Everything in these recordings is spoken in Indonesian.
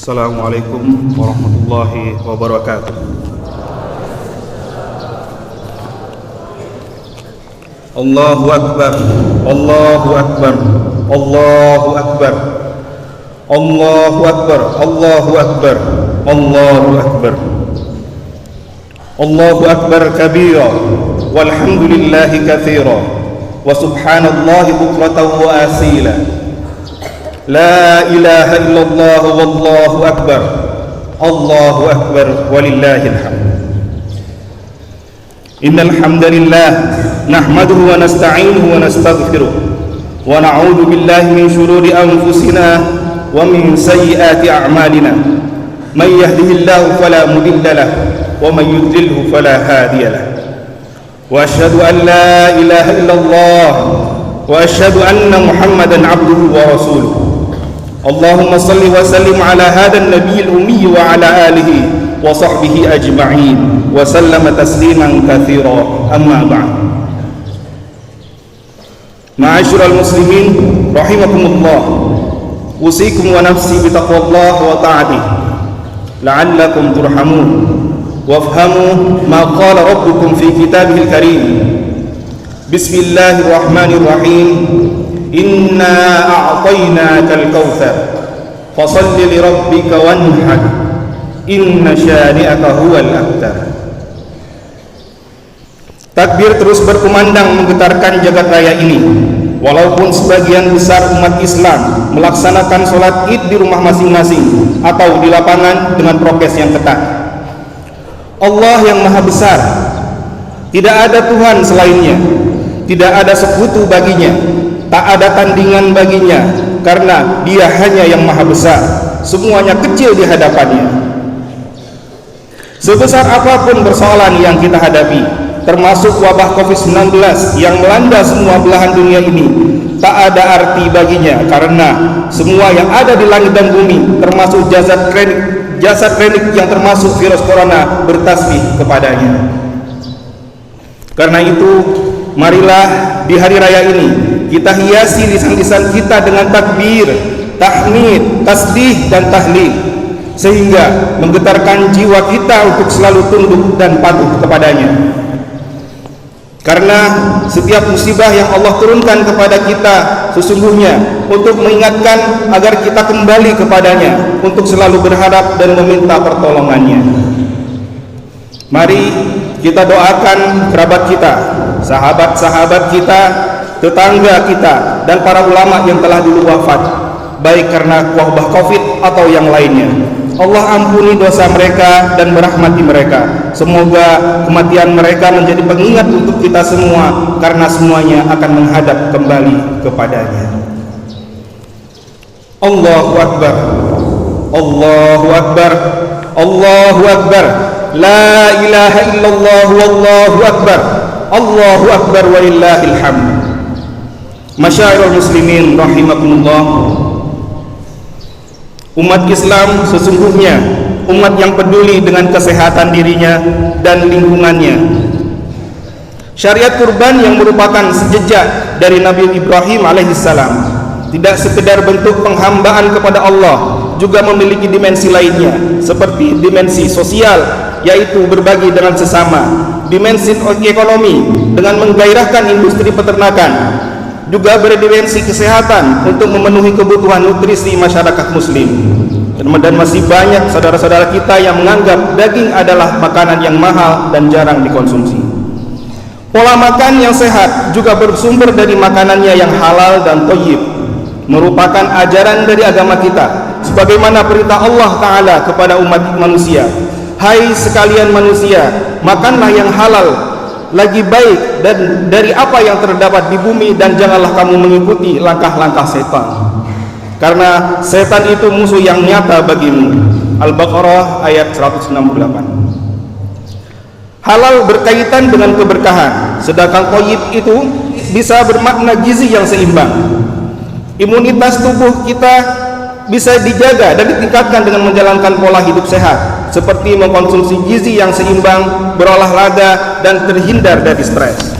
Assalamualaikum warahmatullahi wabarakatuh. Allahu Akbar, Allahu Akbar, Allahu Akbar, Allahu Akbar, Allahu Akbar, Allahu Akbar, Allahu Akbar kabira, walhamdulillahi katsira, wa subhanallahi bukratan wa asila. La ilaha illallah wallahu akbar, Allahu akbar walillahil hamd. Innal hamdalillah nahmaduhu wa nasta'inuhu wa nastaghfiruh wa na'udzu billahi min shururi anfusina wa min sayyiati a'malina. May yahdihillahu fala mudilla lahu wa may yudlilhu fala hadiya lahu. Wa asyhadu an la ilaha illallah wa asyhadu anna Muhammadan 'abduhu wa rasuluh. Allahumma salli wa sallim ala hadha an-nabiyil ummi wa ala alihi wa sahbihi ajma'in wa sallama tasliman katsira, amma ba'd. Ma'asyiral muslimin rahimakumullah, usikum wa nafsi bi taqwallah wa ta'atihi la'allakum turhamun wafhamu ma qala rabbukum fi kitabihil karim. Bismillahirrahmanirrahim. Inna a'tainakal kautsar fashalli lirabbika wanhar inna syani'aka huwal abtar. Takbir terus berkumandang menggetarkan jagat raya ini. Walaupun sebagian besar umat Islam melaksanakan sholat id di rumah masing-masing atau di lapangan dengan prokes yang ketat. Allah yang maha besar, tidak ada Tuhan selainnya, tidak ada sekutu baginya, tak ada tandingan baginya, karena dia hanya yang maha besar, semuanya kecil di hadapannya. Sebesar apapun persoalan yang kita hadapi, termasuk wabah COVID-19 yang melanda semua belahan dunia ini, tak ada arti baginya, karena semua yang ada di langit dan bumi, termasuk jasad klinik yang termasuk virus corona, bertasbih kepadanya. Karena itu, marilah di hari raya ini kita hiasi lisan-lisan kita dengan takbir, tahmid, tasbih dan tahlil, sehingga menggetarkan jiwa kita untuk selalu tunduk dan patuh kepadanya. Karena setiap musibah yang Allah turunkan kepada kita sesungguhnya untuk mengingatkan agar kita kembali kepadanya, untuk selalu berharap dan meminta pertolongannya. Mari kita doakan kerabat kita, sahabat-sahabat kita, tetangga kita, dan para ulama yang telah dulu wafat, baik karena wabah COVID atau yang lainnya. Allah ampuni dosa mereka dan merahmati mereka. Semoga kematian mereka menjadi pengingat untuk kita semua, karena semuanya akan menghadap kembali kepadanya. Allahu Akbar, Allahu Akbar, Allahu Akbar, la ilaha illallah wallahu akbar, Allahu akbar walillahil hamd. Masyairul muslimin rahimakumullah, umat Islam sesungguhnya umat yang peduli dengan kesehatan dirinya dan lingkungannya. Syariat kurban yang merupakan sejejak dari Nabi Ibrahim alaihissalam tidak sekedar bentuk penghambaan kepada Allah, juga memiliki dimensi lainnya, seperti dimensi sosial, yaitu berbagi dengan sesama, dimensi ekonomi dengan menggairahkan industri peternakan, juga berdimensi kesehatan untuk memenuhi kebutuhan nutrisi masyarakat muslim. Dan masih banyak saudara-saudara kita yang menganggap daging adalah makanan yang mahal dan jarang dikonsumsi. Pola makan yang sehat juga bersumber dari makanannya yang halal dan thayyib, merupakan ajaran dari agama kita, sebagaimana perintah Allah Ta'ala kepada umat manusia. Hai sekalian manusia, makanlah yang halal, lagi baik dan dari apa yang terdapat di bumi, dan janganlah kamu mengikuti langkah-langkah setan, karena setan itu musuh yang nyata bagimu. Al-Baqarah ayat 168. Halal berkaitan dengan keberkahan, sedangkan thayyib itu bisa bermakna gizi yang seimbang. Imunitas tubuh kita bisa dijaga dan ditingkatkan dengan menjalankan pola hidup sehat, seperti mengkonsumsi gizi yang seimbang, berolahraga, dan terhindar dari stres.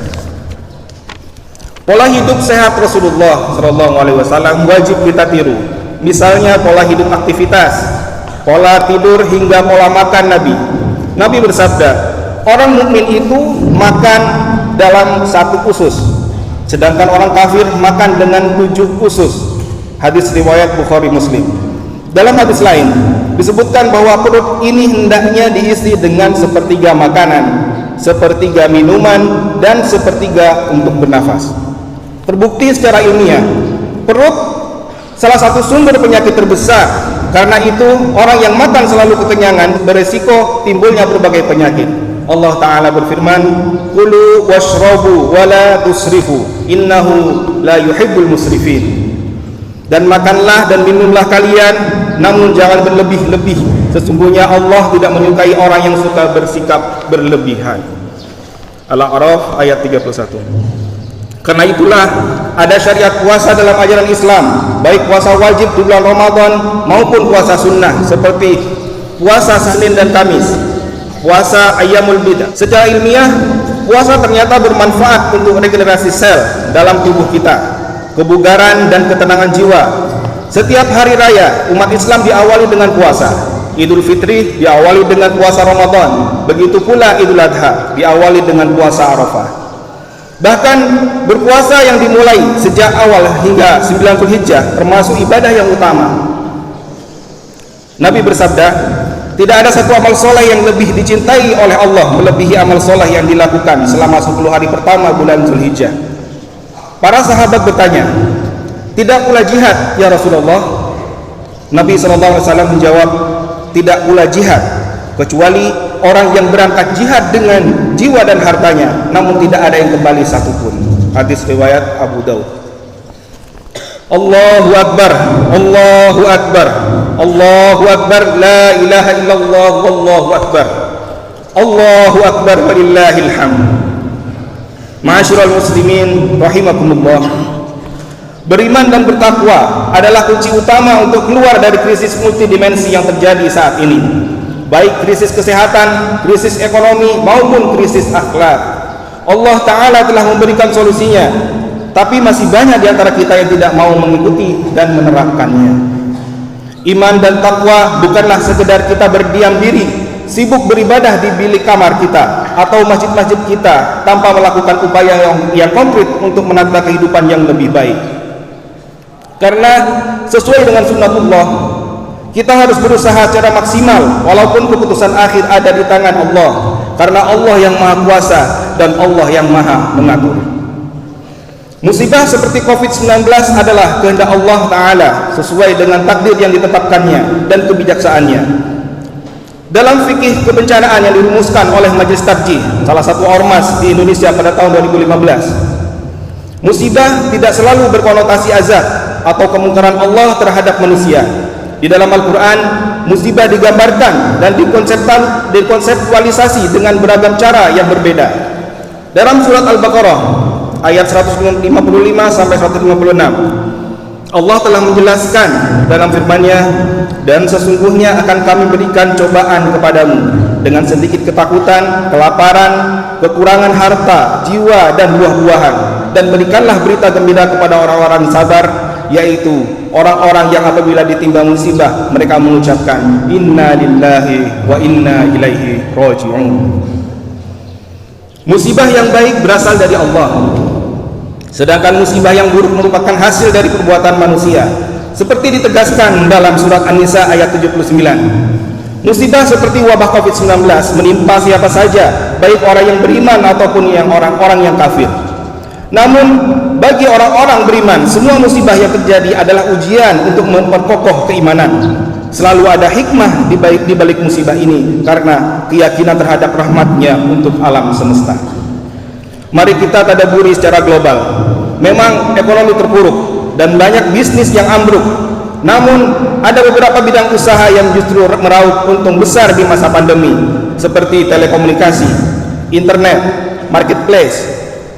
Pola hidup sehat Rasulullah SAW wajib kita tiru. Misalnya pola hidup aktivitas, pola tidur hingga pola makan Nabi. Nabi bersabda, orang mukmin itu makan dalam 1 usus, sedangkan orang kafir makan dengan 7 usus. Hadis riwayat Bukhari Muslim. Dalam hadis lain disebutkan bahwa perut ini hendaknya diisi dengan 1/3 makanan, 1/3 minuman, dan 1/3 untuk bernafas. Terbukti secara ilmiah, perut salah satu sumber penyakit terbesar. Karena itu orang yang makan selalu kekenyangan beresiko timbulnya berbagai penyakit. Allah Ta'ala berfirman, kulu washrabu wala tusrifu innahu la yuhibbul musrifin. Dan makanlah dan minumlah kalian, namun jangan berlebih-lebih. Sesungguhnya Allah tidak menyukai orang yang suka bersikap berlebihan. Al-A'raf ayat 31. Karena itulah ada syariat puasa dalam ajaran Islam, baik puasa wajib di bulan Ramadan maupun puasa sunnah seperti puasa Senin dan Kamis, puasa Ayyamul Bid. Secara ilmiah, puasa ternyata bermanfaat untuk regenerasi sel dalam tubuh kita, kebugaran dan ketenangan jiwa. Setiap hari raya umat Islam diawali dengan puasa. Idul Fitri diawali dengan puasa Ramadan, begitu pula Idul Adha diawali dengan puasa Arafah. Bahkan berpuasa yang dimulai sejak awal hingga 9 Zulhijjah termasuk ibadah yang utama. Nabi bersabda, tidak ada satu amal soleh yang lebih dicintai oleh Allah melebihi amal soleh yang dilakukan selama 10 hari pertama bulan Zulhijjah. Para sahabat bertanya, tidak pula jihad ya Rasulullah? Nabi SAW menjawab, tidak pula jihad kecuali orang yang berangkat jihad dengan jiwa dan hartanya, namun tidak ada yang kembali satupun. Hadis riwayat Abu Daud. Allahu Akbar, Allahu Akbar, Allahu Akbar, la ilaha illallah, wallahu Akbar, Allahu Akbar, walillahil hamd. Ma'asyiral muslimin rahimakumullah, beriman dan bertakwa adalah kunci utama untuk keluar dari krisis multidimensi yang terjadi saat ini, baik krisis kesehatan, krisis ekonomi, maupun krisis akhlak. Allah Ta'ala telah memberikan solusinya, tapi masih banyak di antara kita yang tidak mau mengikuti dan menerapkannya. Iman dan takwa bukanlah sekedar kita berdiam diri, sibuk beribadah di bilik kamar kita atau masjid-masjid kita tanpa melakukan upaya yang konkret untuk menata kehidupan yang lebih baik. Karena sesuai dengan sunnatullah, kita harus berusaha secara maksimal walaupun keputusan akhir ada di tangan Allah, karena Allah yang maha kuasa dan Allah yang maha mengatur. Musibah seperti COVID-19 adalah kehendak Allah Ta'ala sesuai dengan takdir yang ditetapkannya dan kebijaksanaannya. Dalam fikih kebencanaan yang dirumuskan oleh Majelis Tarjih, salah satu ormas di Indonesia pada tahun 2015, musibah tidak selalu berkonotasi azab atau kemungkaran Allah terhadap manusia. Di dalam Al-Quran, musibah digambarkan dan dikonseptualisasi dengan beragam cara yang berbeda. Dalam surat Al-Baqarah ayat 155 sampai 156, Allah telah menjelaskan dalam firman-Nya, dan sesungguhnya akan kami berikan cobaan kepadamu dengan sedikit ketakutan, kelaparan, kekurangan harta, jiwa, dan buah-buahan, dan berikanlah berita gembira kepada orang-orang sabar, yaitu orang-orang yang apabila ditimpa musibah mereka mengucapkan inna lillahi wa inna ilaihi raji'un. Musibah yang baik berasal dari Allah, sedangkan musibah yang buruk merupakan hasil dari perbuatan manusia, seperti ditegaskan dalam surat An-Nisa ayat 79. Musibah seperti wabah COVID-19 menimpa siapa saja, baik orang yang beriman ataupun orang-orang yang kafir. Namun bagi orang-orang beriman, semua musibah yang terjadi adalah ujian untuk memperkokoh keimanan. Selalu ada hikmah di balik musibah ini, karena keyakinan terhadap rahmat-Nya untuk alam semesta. Mari kita tadabburi secara global. Memang ekonomi terpuruk dan banyak bisnis yang ambruk, namun ada beberapa bidang usaha yang justru meraup untung besar di masa pandemi, seperti telekomunikasi, internet, marketplace,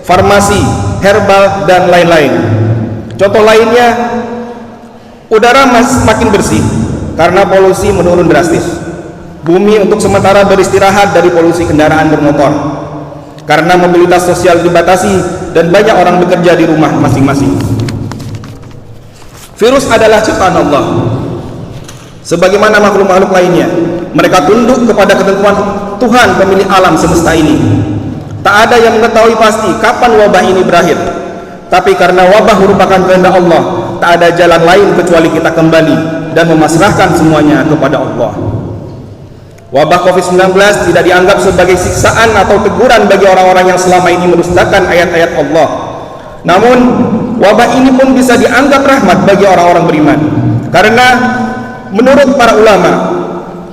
farmasi, herbal, dan lain-lain. Contoh lainnya, udara makin bersih karena polusi menurun drastis. Bumi untuk sementara beristirahat dari polusi kendaraan bermotor, karena mobilitas sosial dibatasi dan banyak orang bekerja di rumah masing-masing. Virus adalah ciptaan Allah. sebagaimana makhluk-makhluk lainnya. Mereka tunduk kepada ketentuan Tuhan pemilik alam semesta ini. Tak ada yang mengetahui pasti kapan wabah ini berakhir. Tapi karena wabah merupakan kehendak Allah, tak ada jalan lain kecuali kita kembali dan memasrahkan semuanya kepada Allah. Wabah COVID-19 tidak dianggap sebagai siksaan atau teguran bagi orang-orang yang selama ini mendustakan ayat-ayat Allah. Namun, wabah ini pun bisa dianggap rahmat bagi orang-orang beriman. Karena menurut para ulama,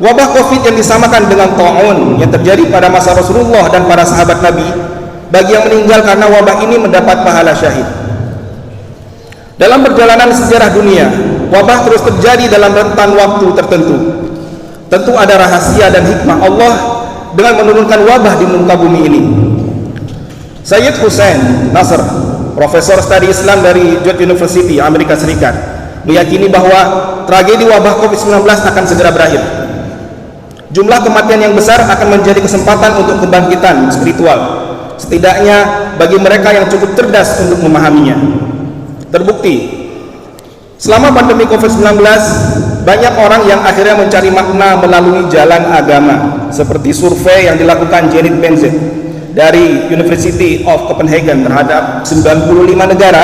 wabah COVID yang disamakan dengan ta'un yang terjadi pada masa Rasulullah dan para sahabat Nabi, bagi yang meninggal karena wabah ini mendapat pahala syahid. Dalam perjalanan sejarah dunia, wabah terus terjadi dalam rentan waktu tertentu. Tentu ada rahasia dan hikmah Allah dengan menurunkan wabah di muka bumi ini. Sayyid Hussein Nasr, Profesor Studi Islam dari George University, Amerika Serikat, meyakini bahwa tragedi wabah COVID-19 akan segera berakhir. Jumlah kematian yang besar akan menjadi kesempatan untuk kebangkitan spiritual, setidaknya bagi mereka yang cukup cerdas untuk memahaminya. Terbukti, selama pandemi COVID-19, banyak orang yang akhirnya mencari makna melalui jalan agama, seperti survei yang dilakukan Janet Benzet dari University of Copenhagen terhadap 95 negara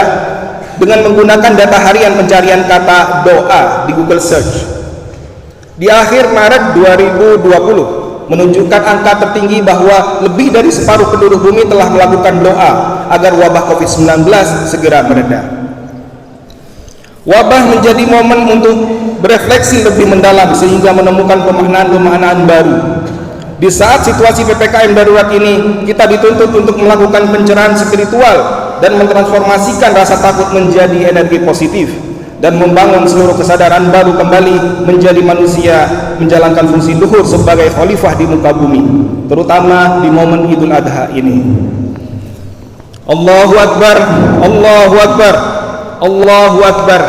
dengan menggunakan data harian pencarian kata doa di Google Search. Di akhir Maret 2020 menunjukkan angka tertinggi bahwa lebih dari separuh penduduk bumi telah melakukan doa agar wabah COVID-19 segera mereda. Wabah menjadi momen untuk berefleksi lebih mendalam sehingga menemukan pemaknaan-pemaknaan baru. Di saat situasi PPKM darurat ini, kita dituntut untuk melakukan pencerahan spiritual dan mentransformasikan rasa takut menjadi energi positif dan membangun seluruh kesadaran baru kembali menjadi manusia menjalankan fungsi luhur sebagai khalifah di muka bumi, terutama di momen Idul Adha ini. Allahu Akbar, Allahu Akbar, Allahu Akbar,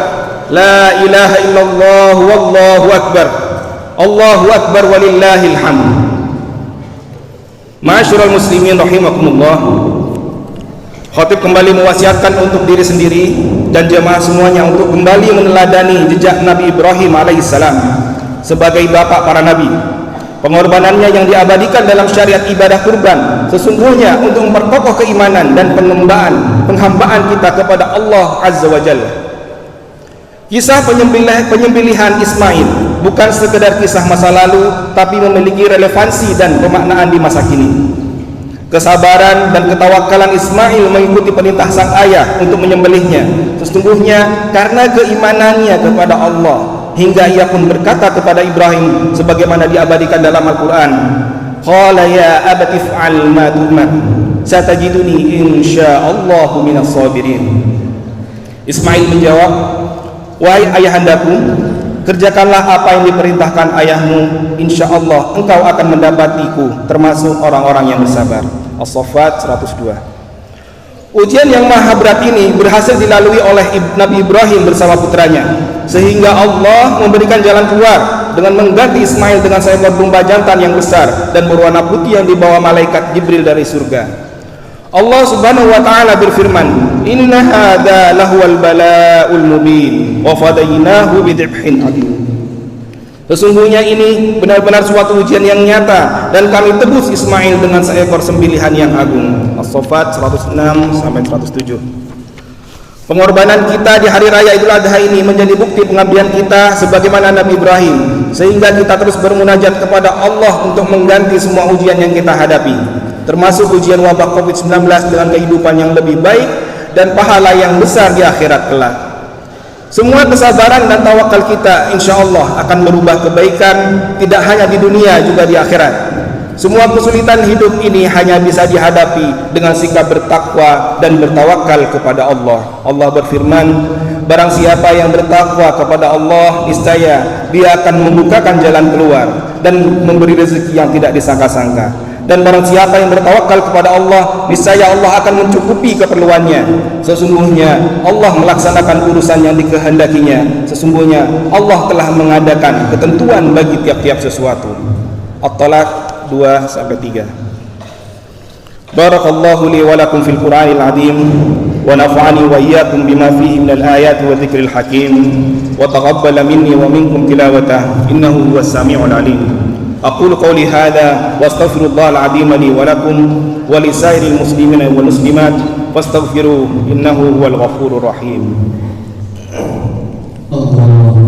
la ilaha illallah, wallahu akbar, Allahu Akbar walillahil hamd. Ma'asyiral muslimin rahimakumullah, khatib kembali mewasiatkan untuk diri sendiri dan jemaah semuanya untuk kembali meneladani jejak Nabi Ibrahim alaihissalam sebagai bapak para nabi. Pengorbanannya yang diabadikan dalam syariat ibadah kurban sesungguhnya untuk memperkokoh keimanan dan penghambaan kita kepada Allah Azza wa Jalla. Kisah penyembelihan Ismail bukan sekedar kisah masa lalu, tapi memiliki relevansi dan pemaknaan di masa kini. Kesabaran dan ketawakalan Ismail mengikuti perintah sang ayah untuk menyembelihnya sesungguhnya karena keimanannya kepada Allah, hingga ia pun berkata kepada Ibrahim sebagaimana diabadikan dalam Al-Quran, qala ya abati if'al ma tu'mar satajiduni insyaallahu minas sabirin. Ismail menjawab, wahai ayahandaku, kerjakanlah apa yang diperintahkan ayahmu, insyaallah engkau akan mendapatiku termasuk orang-orang yang bersabar. As-Saffat 102. Ujian yang maha berat ini berhasil dilalui oleh Nabi Ibrahim bersama putranya, sehingga Allah memberikan jalan keluar dengan mengganti Ismail dengan seekor domba jantan yang besar dan berwarna putih yang dibawa malaikat Jibril dari surga. Allah Subhanahu wa taala berfirman, "Inna hadza lahuwal bala'ul mubin wa fadainahu bidhibhin adzim." Sesungguhnya ini benar-benar suatu ujian yang nyata dan kami tebus Ismail dengan seekor sembelihan yang agung. As-Saffat 106 sampai 107. Pengorbanan kita di hari raya Idul Adha ini menjadi bukti pengabdian kita sebagaimana Nabi Ibrahim, sehingga kita terus bermunajat kepada Allah untuk mengganti semua ujian yang kita hadapi, termasuk ujian wabah COVID-19 dengan kehidupan yang lebih baik dan pahala yang besar di akhirat kelak. Semua kesabaran dan tawakal kita insya Allah akan merubah kebaikan tidak hanya di dunia juga di akhirat. Semua kesulitan hidup ini hanya bisa dihadapi dengan sikap bertakwa dan bertawakal kepada Allah. Allah berfirman, barang siapa yang bertakwa kepada Allah, niscaya dia akan membukakan jalan keluar dan memberi rezeki yang tidak disangka-sangka. Dan barang siapa yang bertawakal kepada Allah, niscaya Allah akan mencukupi keperluannya. Sesungguhnya Allah melaksanakan urusan yang dikehendakinya. Sesungguhnya Allah telah mengadakan ketentuan bagi tiap-tiap sesuatu. At-Talaq 2-3. Barakallahu li wa lakum fil Qur'anil azim ونفعني وإياكم بما فيه من الآيات والذكر الحكيم وتقبل مني ومنكم تلاوته إنه هو السميع العليم. أقول قولي هذا واستغفر الله العظيم لي ولكم ولسائر المسلمين والمسلمات فاستغفروه إنه هو الغفور الرحيم. الله